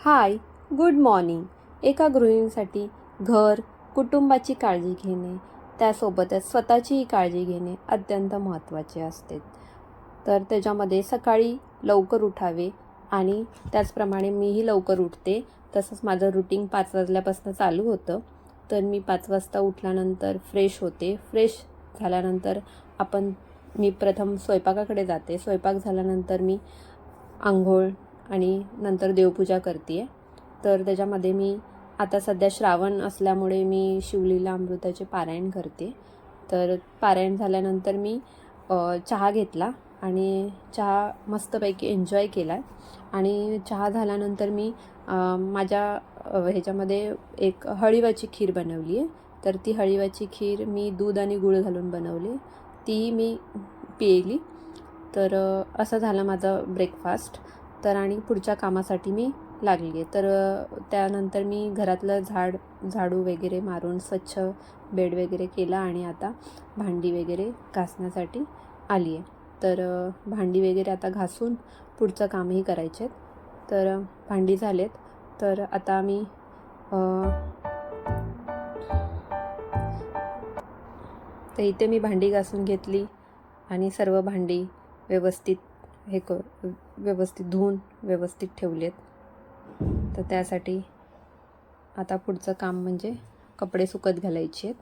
हाय, good morning. एका गृहिणीसाठी घर, कुटुंबाची काळजी घेणे, त्यासोबतच स्वतःचीही काळजी घेणे अत्यंत महत्त्वाचे असते. तर त्याच्यामध्ये सकाळी लवकर उठावे आणि त्याचप्रमाणे मीही लवकर उठते. तसंच माझं रुटीन 5 वाजल्यापासून चालू होतं. तर मी 5 वाजता उठल्यानंतर फ्रेश होते. फ्रेश झाल्यानंतर मी प्रथम स्वयंपाकाकडे जाते. स्वयंपाक झाल्यानंतर मी अंघोळ आणि नंतर देवपूजा करते आहे. तर त्याच्यामध्ये मी आता सध्या श्रावण असल्यामुळे मी शिवलीला अमृताचे पारायण करते. तर पारायण झाल्यानंतर मी चहा घेतला आणि चहा मस्तपैकी एन्जॉय केला. आणि चहा झाल्यानंतर मी माझ्या ह्याच्यामध्ये एक हळीवाची खीर बनवली आहे. तर ती हळीवाची खीर मी दूध आणि गूळ घालून बनवली. ती मी पिली. तर असं झालं माझं ब्रेकफास्ट. तर आणि पुढच्या कामासाठी मी लागली आहे. तर त्यानंतर मी घरातलं झाडू वगैरे मारून स्वच्छ बेड वगैरे केला आणि आता भांडी वगैरे घासण्यासाठी आली आहे. तर भांडी वगैरे आता घासून पुढचं कामही करायचे आहेत. तर भांडी झालेत. तर आता मी तर इथे मी भांडी घासून घेतली आणि सर्व भांडी व्यवस्थित धुवून व्यवस्थित ठेवलेत. तर त्यासाठी आता पुढचं काम म्हणजे कपडे सुकत घालायचे आहेत.